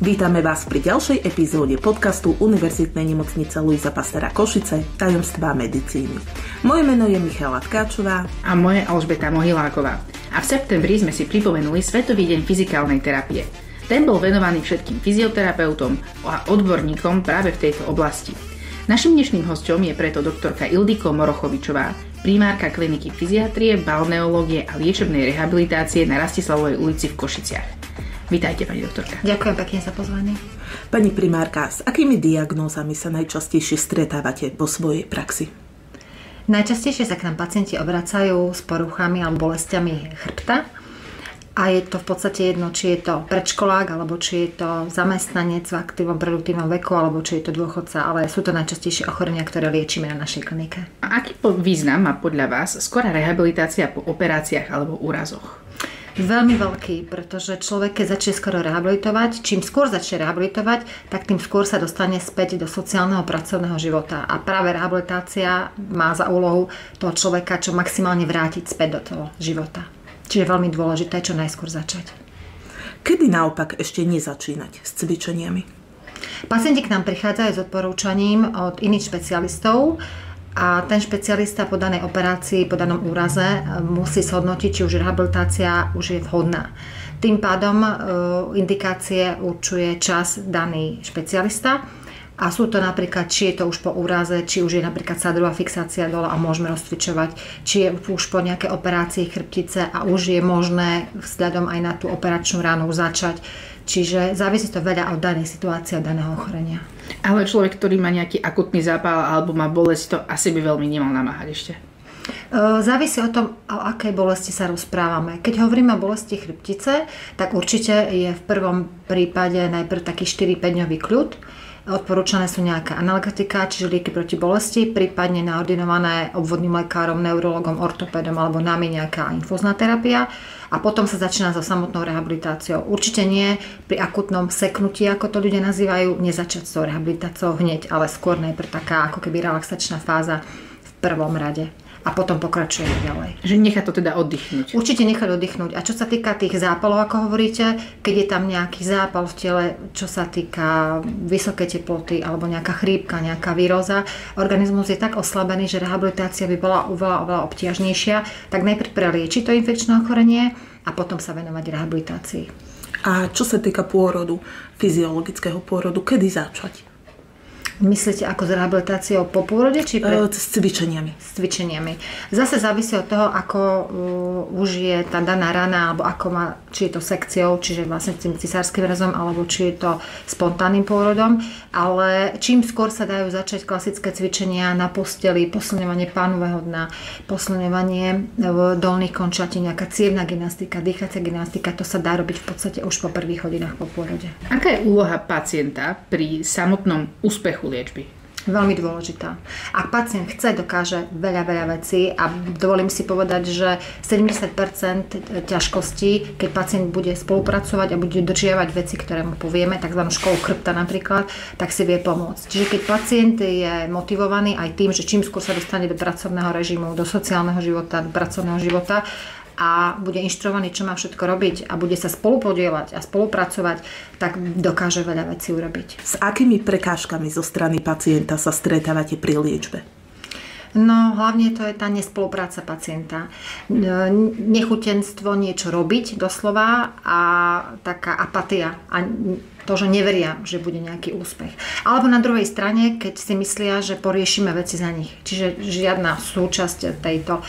Vítame vás pri ďalšej epizóde podcastu Univerzitnej nemocnice Luisa Pastéra Košice Tajomstvá medicíny. Moje meno je Michala Tkáčová a moje Alžbeta Mohyláková. A v septembri sme si pripomenuli Svetový deň fyzikálnej terapie. Ten bol venovaný všetkým fyzioterapeutom a odborníkom práve v tejto oblasti. Naším dnešným hosťom je preto doktorka Ildiko Morochovičová, primárka kliniky fyziatrie, balneológie a liečebnej rehabilitácie na Rastislavovej ulici v Košiciach. Vítajte, pani doktorka. Ďakujem pekne za pozvanie. Pani primárka, s akými diagnózami sa najčastejšie stretávate vo svojej praxi? Najčastejšie sa k nám pacienti obracajú s poruchami alebo bolestiami chrbta. A je to v podstate jedno, či je to predškolák, alebo či je to zamestnanec v aktívnom produktívnom veku, alebo či je to dôchodca, ale sú to najčastejšie ochorenia, ktoré liečíme na našej klinike. A aký význam má podľa vás skorá rehabilitácia po operáciách alebo úrazoch? Veľmi veľký, pretože človek, keď začne skoro rehabilitovať, čím skôr začne rehabilitovať, tak tým skôr sa dostane späť do sociálneho pracovného života. A práve rehabilitácia má za úlohu toho človeka čo maximálne vrátiť späť do toho života. Čiže je veľmi dôležité čo najskôr začať. Kedy naopak ešte nezačínať s cvičeniami? Pacienti k nám prichádzajú s odporúčaním od iných špecialistov, a ten špecialista po danej operácii, po danom úraze musí zhodnotiť, či už rehabilitácia už je vhodná. Tým pádom indikácie určuje čas daný špecialista a sú to napríklad, či je to už po úraze, či už je napríklad sádrová fixácia dole a môžeme rozcvičovať, či je už po nejakej operácii chrbtice a už je možné vzhľadom aj na tú operačnú ránu začať. Čiže závisí to veľa od danej situácie, od daného ochorenia. Ale človek, ktorý má nejaký akutný zápal alebo má bolesť, to asi by veľmi nemal namáhať ešte. Závisí o tom, o akej bolesti sa rozprávame. Keď hovoríme o bolesti chrbtice, tak určite je v prvom prípade najprv taký 4-5 dňový kľud. Odporúčané sú nejaká analgetika, čiže lieky proti bolesti, prípadne naordinované obvodným lekárom, neurologom, ortopédom alebo nami nejaká infúzna terapia a potom sa začína so samotnou rehabilitáciou. Určite nie pri akutnom seknutí, ako to ľudia nazývajú, nezačať s tou rehabilitáciou hneď, ale skôr najprv taká ako keby relaxačná fáza v prvom rade. A potom pokračujeme ďalej. Že nechá to teda oddychnúť. Určite nechať oddychnúť. A čo sa týka tých zápalov, ako hovoríte, keď je tam nejaký zápal v tele, čo sa týka vysoké teploty alebo nejaká chrípka, nejaká víróza, organizmus je tak oslabený, že rehabilitácia by bola oveľa obťažnejšia, tak najprv preliečiť to infekčné ochorenie a potom sa venovať rehabilitácii. A čo sa týka pôrodu, fyziologického pôrodu, kedy začať? Myslíte ako s rehabilitáciou po pôrode? Či s cvičeniami. S cvičeniami. Zase závisí od toho, ako už je tá daná rana, alebo ako má, či je to sekciou, čiže vlastne tým cisárskym rezom, alebo či je to spontánnym pôrodom. Ale čím skôr sa dajú začať klasické cvičenia na posteli, posilňovanie pánového dna, posilňovanie dolných končatín, nejaká cievna gymnastika, dýchacia gymnastika, to sa dá robiť v podstate už po prvých hodinách po pôrode. Aká je úloha pacienta pri samotnom úspechu liečby? Veľmi dôležitá. Ak pacient chce, dokáže veľa vecí a dovolím si povedať, že 70% ťažkostí, keď pacient bude spolupracovať a bude dodržiavať veci, ktoré mu povieme, takzvanú školu chrbta napríklad, tak si vie pomôcť. Čiže keď pacient je motivovaný aj tým, že čím skôr sa dostane do pracovného režimu, do sociálneho života, do pracovného života, a bude inštruovaný, čo má všetko robiť a bude sa spolupodieľať a spolupracovať, tak dokáže veľa vecí urobiť. S akými prekážkami zo strany pacienta sa stretávate pri liečbe? No, hlavne to je tá nespolupráca pacienta. Nechutenstvo niečo robiť doslova a taká apatia a to, že neveria, že bude nejaký úspech. Alebo na druhej strane, keď si myslia, že poriešime veci za nich. Čiže žiadna súčasť tejto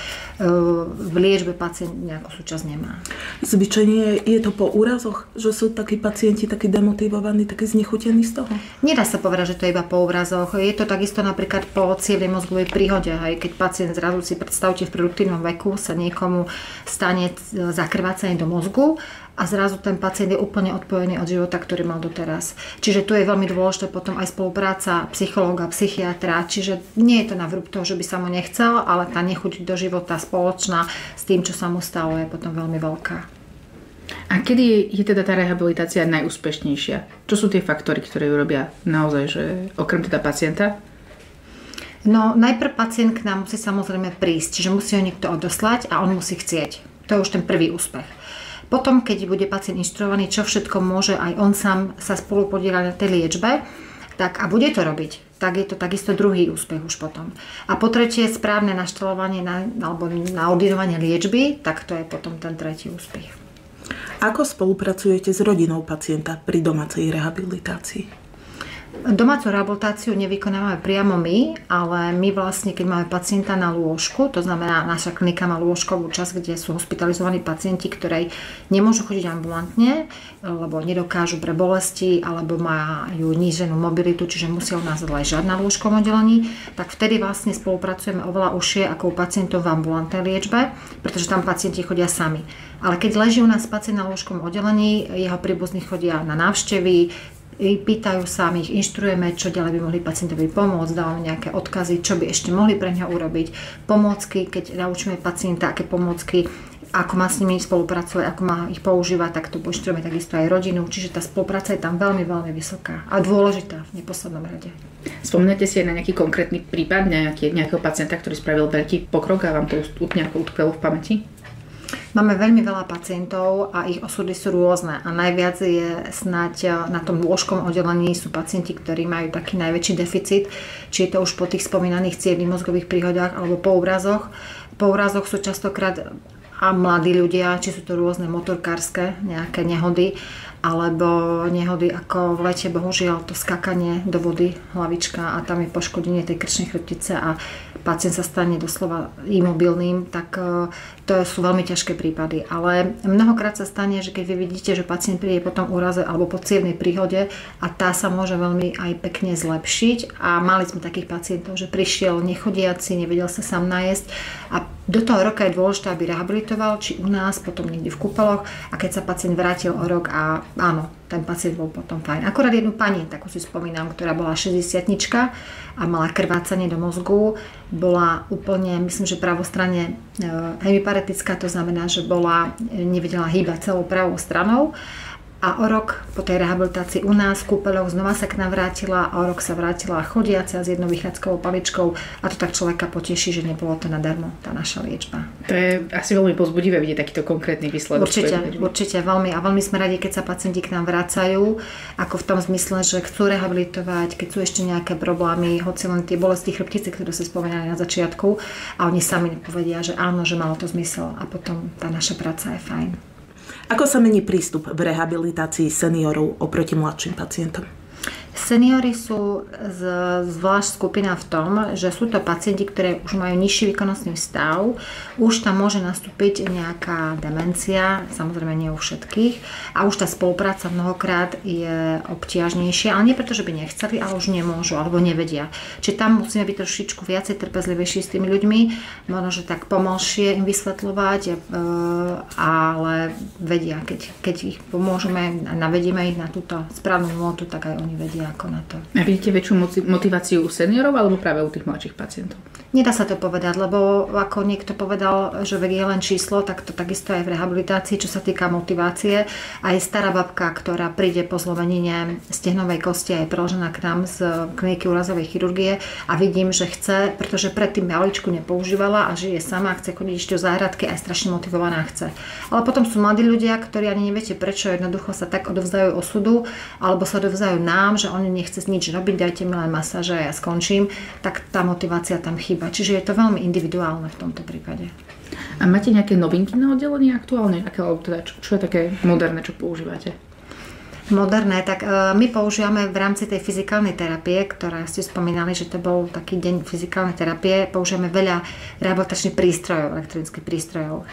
v liečbe pacient nejakú súčasť nemá. Cvičenie je to po úrazoch? Že sú takí pacienti takí demotivovaní, takí znechutení z toho? Nedá sa povedať, že to je iba po úrazoch. Je to takisto napríklad po cievnej mozgovej príhode. Hej. Keď pacient zrazu si predstavte v produktívnom veku sa niekomu stane zakrvácanie do mozgu, a zrazu ten pacient je úplne odpojený od života, ktorý mal doteraz. Čiže tu je veľmi dôležité potom aj spolupráca psychológa, psychiatra, čiže nie je to na vrúb toho, že by sa mu nechcel, ale tá nechuť do života spoločná s tým, čo sa mu stalo, je potom veľmi veľká. A kedy je teda tá rehabilitácia najúspešnejšia? Čo sú tie faktory, ktoré ju robia naozaj, že okrem teda pacienta? No najprv pacient k nám musí samozrejme prísť, čiže musí ho niekto odoslať a on musí chcieť. To je už ten prvý úspech. Potom, keď bude pacient inštruovaný, čo všetko môže aj on sám sa spolu podieľať na tej liečbe, tak a bude to robiť, tak je to takisto druhý úspech už potom. A po tretie, správne naštelovanie alebo naordinovanie liečby, tak to je potom ten tretí úspech. Ako spolupracujete s rodinou pacienta pri domácej rehabilitácii? Domácu rehabilitáciu nevykonávame priamo my, ale my vlastne, keď máme pacienta na lôžku, to znamená, naša klinika má lôžkovú časť, kde sú hospitalizovaní pacienti, ktorí nemôžu chodiť ambulantne, lebo nedokážu pre bolesti, alebo majú níženú mobilitu, čiže musia u nás ležať na lôžkovom oddelení, tak vtedy vlastne spolupracujeme oveľa užšie ako u pacientov v ambulantnej liečbe, pretože tam pacienti chodia sami. Ale keď leží u nás pacient na lôžkovom oddelení, jeho príbuzní chodia na návštevy, pýtajú sa, my ich inštruujeme, čo ďalej by mohli pacientovi pomôcť, dávame nejaké odkazy, čo by ešte mohli pre ňa urobiť, pomôcky, keď naučíme pacienta, aké pomôcky, ako má s nimi spolupracovať, ako má ich používať, tak to poinštruujeme takisto aj rodinu, čiže tá spolupráca je tam veľmi, veľmi vysoká a dôležitá v neposlednom rade. Spomínate si aj na nejaký konkrétny prípad nejakého pacienta, ktorý spravil veľký pokrok a vám to nejako utkvelo v pamäti? Máme veľmi veľa pacientov a ich osudy sú rôzne a najviac je snáď na tom lôžkom oddelení sú pacienti, ktorí majú taký najväčší deficit, či je to už po tých spomínaných cievnych mozgových príhodách alebo po úrazoch. Po úrazoch sú častokrát a mladí ľudia, či sú to rôzne motorkárske nejaké nehody, alebo nehody ako v lete, bohužiaľ to skakanie do vody, hlavička a tam je poškodenie tej krčnej chrbtice a pacient sa stane doslova imobilným, tak to sú veľmi ťažké prípady. Ale mnohokrát sa stane, že keď vy vidíte, že pacient príde po tom úraze alebo po cievnej príhode a tá sa môže veľmi aj pekne zlepšiť a mali sme takých pacientov, že prišiel nechodiaci, nevedel sa sám najesť a do toho roka je dôležité, aby rehabilitoval, či u nás, potom niekde v Kúpeloch a keď sa pacient vrátil o rok a áno, ten pacient bol potom fajn. Akurát jednu pani, takú si spomínam, ktorá bola 60-tnička a mala krvácanie do mozgu, bola úplne, myslím, že pravostranne hemiparetická, to znamená, že nevedela hýbať celou pravou stranou. A o rok po tej rehabilitácii u nás v Kúpeľoch znova sa k nám vrátila a o rok sa vrátila chodiaca s jednou vychádzkovou paličkou a to tak človeka poteší, že nebolo to nadarmo, tá naša liečba. To je asi veľmi povzbudivé vidieť takýto konkrétny výsledok. Určite veľmi a veľmi sme radi, keď sa pacienti k nám vracajú, ako v tom zmysle, že chcú rehabilitovať, keď sú ešte nejaké problémy, hoci len tie bolesti chrbtice, ktoré sa spomínali na začiatku a oni sami povedia, že áno, že malo to zmysel a potom tá naša práca je fajn. Ako sa mení prístup v rehabilitácii seniorov oproti mladším pacientom? Seniori sú zvlášť skupina v tom, že sú to pacienti, ktorí už majú nižší výkonnostný stav, už tam môže nastúpiť nejaká demencia, samozrejme nie u všetkých, a už tá spolupráca mnohokrát je obťažnejšia, ale nie preto, že by nechceli, ale už nemôžu alebo nevedia. Čiže tam musíme byť trošičku viacej trpezlivejší s tými ľuďmi, možno, že tak pomalšie im vysvetľovať, ale vedia, keď ich pomôžeme a navedieme ich na túto správnu nôtu, tak aj oni vedia, ako na to. A vidíte väčšiu motiváciu u seniorov alebo práve u tých mladších pacientov? Nedá sa to povedať, lebo ako niekto povedal, že vek je len číslo, tak to takisto aj v rehabilitácii, čo sa týka motivácie. Aj stará babka, ktorá príde po zlomenine stehnovej kosti a je preložená k nám z kliniky úrazovej chirurgie a vidím, že chce, pretože predtým maličku nepoužívala a žije sama, chce chodiť ešte do záhradky a je strašne motivovaná, chce. Ale potom sú mladí ľudia, ktorí ani neviete prečo, jednoducho sa tak odovzdajú osudu alebo sa odovzdajú nám, že on nechce nič robiť, dajte mi len masáže a ja skončím, tak tá motivácia tam chýba. Čiže je to veľmi individuálne v tomto prípade. A máte nejaké novinky na oddelení aktuálne? Čo je také moderné, čo používate? Moderné, tak my používame v rámci tej fyzikálnej terapie, ktorá ste spomínali, že to bol taký deň fyzikálnej terapie, používame veľa rehabilitačných prístrojov, elektronických prístrojov.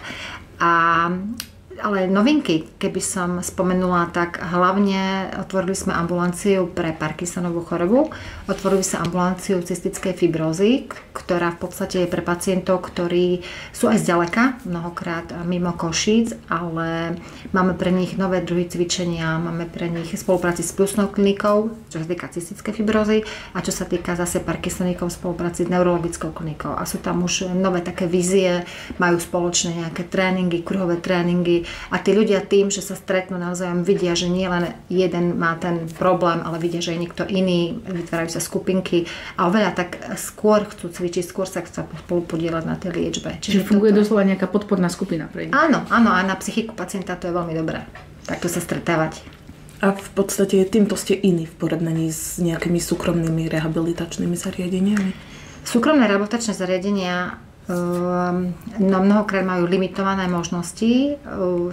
Ale novinky, keby som spomenula, tak hlavne otvorili sme ambulanciu pre Parkinsonovú chorobu, otvorili sa ambulanciu cystickej fibrózy, ktorá v podstate je pre pacientov, ktorí sú aj zďaleka, mnohokrát mimo Košíc, ale máme pre nich nové druhy cvičenia, máme pre nich spolupráci s plusnou klinikou, čo sa týka cystickej fibrózy a čo sa týka zase Parkinsoníkov v spolupráci s neurologickou klinikou. A sú tam už nové také vízie, majú spoločné nejaké tréningy, kruhové tréningy, A tí ľudia tým, že sa stretnú navzájom, vidia, že nie len jeden má ten problém, ale vidia, že je niekto iný, vytvárajú sa skupinky a oveľa tak skôr chcú cvičiť, skôr sa chcú spolu podieľať na tej liečbe. Čiže funguje doslova nejaká podporná skupina pre nich. Áno, a na psychiku pacienta to je veľmi dobré. Takto sa stretávať. A v podstate týmto ste iní v porovnaní s nejakými súkromnými rehabilitačnými zariadeniami? Súkromné rehabilitačné zariadenia mnohokrát majú limitované možnosti,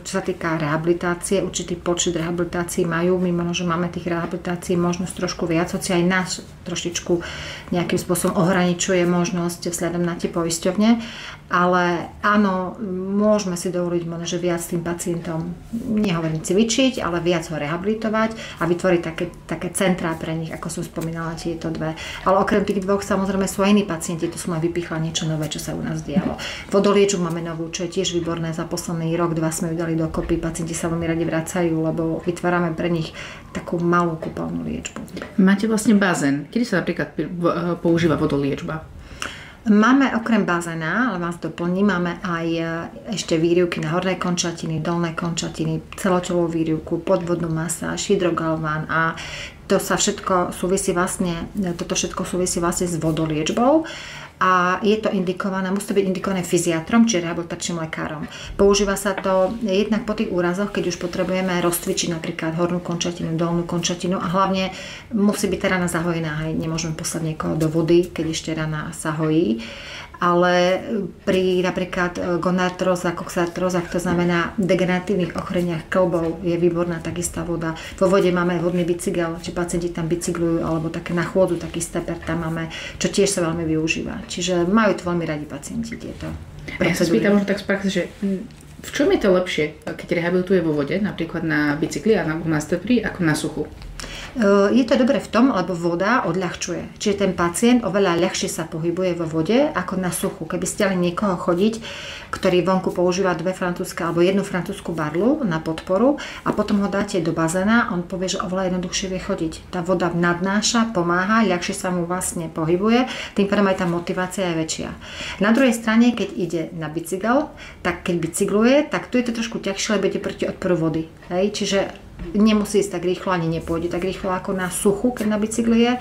čo sa týka rehabilitácie. Určitý počet rehabilitácií majú, mimo že máme tých rehabilitácií možnosť trošku viac, hoci aj nás trošičku nejakým spôsobom ohraničuje možnosť vzhľadom na tie poisťovne. Ale áno, môžeme si dovoliť možno, že viac tým pacientom, nehovorím cvičiť, ale viac ho rehabilitovať a vytvoriť také centrá pre nich, ako som spomínala tieto dve. Ale okrem tých dvoch samozrejme sú aj iní pacienti, tu som aj vypichla niečo nové, čo sa u nás dialo. Vodoliečbu máme novú, čo je tiež výborné, za posledný rok, 2 sme ju dali dokopy, pacienti sa veľmi radi vracajú, lebo vytvárame pre nich takú malú kúpeľnú liečbu. Máte vlastne bazén. Kedy sa napríklad používa vodoliečba? Máme okrem bazéna, ale vás doplním, máme aj ešte výrivky na horné končatiny, dolné končatiny, celotelovú výrivku, podvodnú masáž, hydrogalván a toto všetko súvisí vlastne s vodoliečbou. A je to indikované, musí to byť indikované fyziatrom, čiže rehabilitačným lekárom. Používa sa to jednak po tých úrazoch, keď už potrebujeme rozcvičiť napríklad hornú končatinu, dolnú končatinu a hlavne musí byť tá rana zahojená. Hej. Nemôžeme poslať niekoho do vody, keď ešte rana sa hojí. Ale pri napríklad gonartrózach, koxartrózach, to znamená degeneratívnych ochoreniach kĺbov, je výborná takistá voda. Vo vode máme vodný bicykel, či pacienti tam bicyklujú, alebo také na chôdzu, taký steper tam máme, čo tiež sa veľmi využíva. Čiže majú to veľmi radi pacienti tieto procedúry. Ja sa spýtam možno tak z praxe, že v čom je to lepšie, keď rehabilituje vo vode, napríklad na bicykli a na stepri, ako na suchu? Je to dobré v tom, lebo voda odľahčuje. Čiže ten pacient oveľa ľahšie sa pohybuje vo vode ako na suchu. Keby ste mali niekoho chodiť, ktorý vonku používa 2 francúzske alebo 1 francúzsku barlu na podporu a potom ho dáte do bazéna, on povie, že oveľa jednoduchšie vie chodiť. Tá voda nadnáša, pomáha, ľahšie sa mu vlastne pohybuje, tým pádom aj tá motivácia je väčšia. Na druhej strane, keď ide na bicykel, tak keď bicykluje, tak tu je to trošku ťažšie, lebo ide proti odporu vody. Hej? Čiže nemusí ísť tak rýchlo, ani nepôjde tak rýchlo ako na suchu, keď na bicykli je,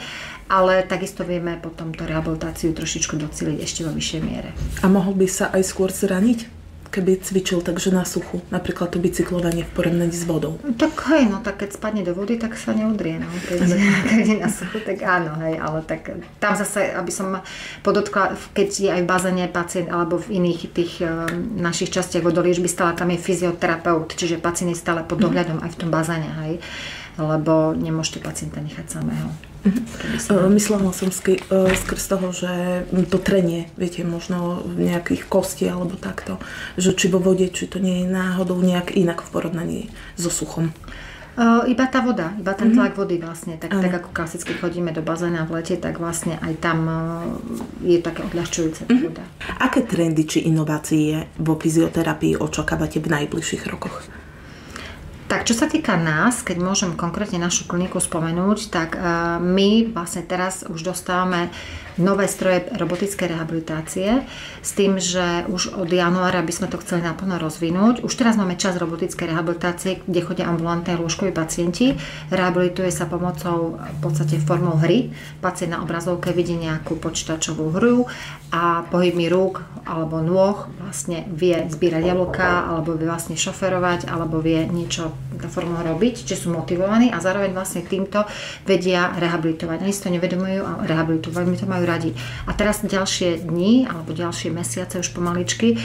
ale takisto vieme potom tú rehabilitáciu trošičku docíliť ešte vo vyššej miere. A mohol by sa aj skôr zraniť, keby cvičil takže na suchu, napríklad to bicyklovanie v porovnaní s vodou? Tak hej, no tak keď spadne do vody, tak sa neudrie, no. Keď je na suchu, tak áno, hej, ale tak tam zase, aby som podotkla, keď je aj v bazéne pacient alebo v iných tých našich častiach vodoliečby stále, tam je fyzioterapeut, čiže pacient je stále pod dohľadom aj v tom bazéne, hej, lebo nemôžete pacienta nechať samého. Myslela som skrz toho, že to trenie, viete, možno v nejakých kosti alebo takto, že či vo vode, či to nie je náhodou nejak inak v porovnaní so suchom. Iba tá voda, iba ten tlak vody vlastne, tak ako klasicky chodíme do bazéna v lete, tak vlastne aj tam je také odľahčujúce tá voda. Aké trendy či inovácie vo fyzioterapii očakávate v najbližších rokoch? Tak čo sa týka nás, keď môžem konkrétne našu kliniku spomenúť, tak my vlastne teraz už dostávame nové stroje robotické rehabilitácie s tým, že už od januára by sme to chceli naplno rozvinúť. Už teraz máme čas robotické rehabilitácie, kde chodia ambulantní lôžkoví pacienti. Rehabilituje sa pomocou v podstate formou hry. Pacient na obrazovke vidí nejakú počítačovú hru a pohybmi rúk alebo nôh vlastne vie zbierať jablká alebo vie vlastne šoferovať alebo vie niečo tá forma robiť, čiže sú motivovaní a zároveň vlastne týmto vedia rehabilitovať. Oni si to nevedomujú a rehabilitujú, veľmi to majú radi. A teraz ďalšie dni alebo ďalšie mesiace už pomaličky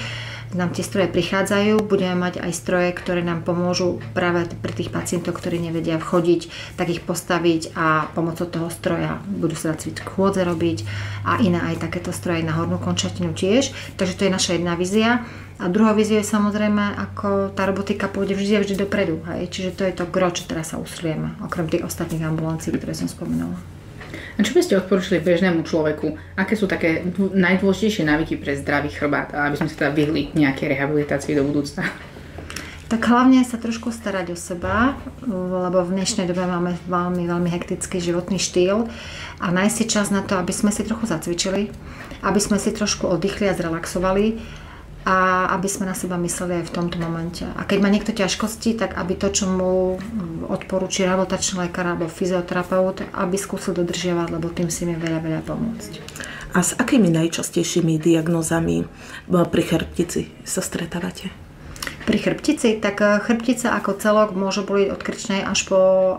nám tie stroje prichádzajú, budeme mať aj stroje, ktoré nám pomôžu práve pri tých pacientov, ktorí nevedia vchodiť, tak ich postaviť a pomocou toho stroja budú sa dať chôdze robiť a iné aj takéto stroje na hornú končatinu tiež. Takže to je naša jedna vízia. A druhá vízia je samozrejme, ako tá robotika pôjde vždy dopredu. Hej? Čiže to je to gro, čo teraz sa usilujeme, okrem tých ostatných ambulancií, ktoré som spomenula. A čo by ste odporúčili bežnému človeku? Aké sú také najdôležitejšie návyky pre zdravý chrbát, aby sme sa teda vyhli nejaké rehabilitácii do budúcna? Tak hlavne sa trošku starať o seba, lebo v dnešnej dobe máme veľmi, veľmi hektický životný štýl a nájsť si čas na to, aby sme si trochu zacvičili, aby sme si trošku oddychli a zrelaxovali a aby sme na seba mysleli aj v tomto momente. A keď má niekto ťažkosti, tak aby to, čo mu odporúči rehabilitačný lekár alebo fyzioterapeut, aby skúsil dodržiavať, lebo tým si vie veľa pomôcť. A s akými najčastejšími diagnózami pri chrbtici sa stretávate? Pri chrbtici, tak chrbtica ako celok môže boliť od krčnej až po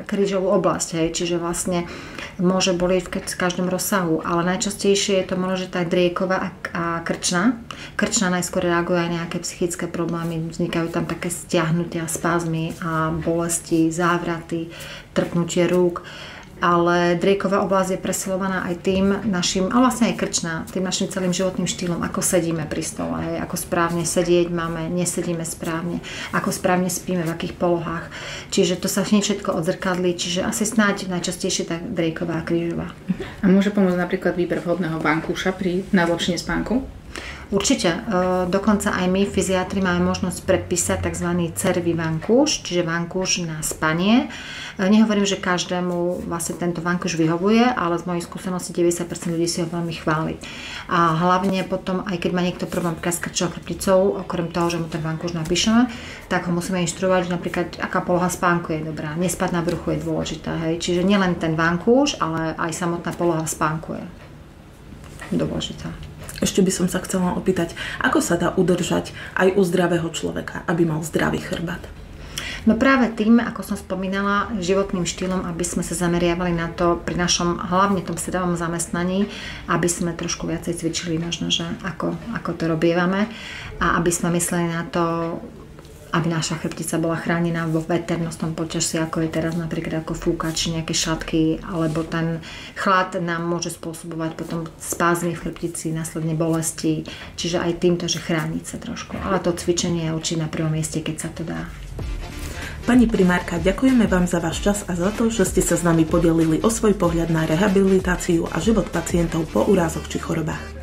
krížovú oblasť, hej. Čiže vlastne môže boliť v každom rozsahu, ale najčastejšie je to možno tá drieková a krčná. Krčná najskôr reaguje aj nejaké psychické problémy, vznikajú tam také stiahnutia, spazmy a bolesti, závraty, trpnutie rúk. Ale drieková oblasť je presilovaná aj tým našim, a vlastne aj krčná, tým našim celým životným štýlom, ako sedíme pri stole, ako správne sedieť máme, nesedíme správne, ako správne spíme, v akých polohách. Čiže to sa všetko odzrkadlí, čiže asi snáď najčastejšie tá drieková a krížová. A môže pomôcť napríklad výber vhodného vankúša pri na zlepšenie spánku? Určite. Dokonca aj my, fyziatri, máme možnosť predpísať tzv. Cervý vankúš, čiže vankúš na spanie. Nehovorím, že každému vlastne tento vankúš vyhovuje, ale z mojej skúsenosti 90% ľudí si ho veľmi chváli. A hlavne potom, aj keď má niekto problém s krčnou chrbticou, okrem toho, že mu ten vankúš napíšeme, tak ho musíme inštruovať, že napríklad aká poloha spánku je dobrá. Nespať na bruchu je dôležitá. Hej? Čiže nielen ten vankúš, ale aj samotná poloha spánku je dôležitá. Ešte by som sa chcela opýtať, ako sa dá udržať aj u zdravého človeka, aby mal zdravý chrbát? No práve tým, ako som spomínala, životným štýlom, aby sme sa zameriavali na to pri našom hlavne tom sedavom zamestnaní, aby sme trošku viacej cvičili možno, že ako to robievame a aby sme mysleli na to, aby naša chrbtica bola chránená vo veternostnom počasí, ako je teraz napríklad ako fúka, či nejaké šatky, alebo ten chlad nám môže spôsobovať potom spázmy v chrbtici, následne bolesti, čiže aj týmto, že chrániť sa trošku. Ale to cvičenie je určite na prvom mieste, keď sa to dá. Pani primárka, ďakujeme vám za váš čas a za to, že ste sa s nami podelili o svoj pohľad na rehabilitáciu a život pacientov po úrazoch či chorobách.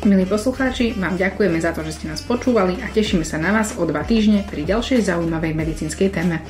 Milí poslucháči, vám ďakujeme za to, že ste nás počúvali a tešíme sa na vás o 2 týždne pri ďalšej zaujímavej medicínskej téme.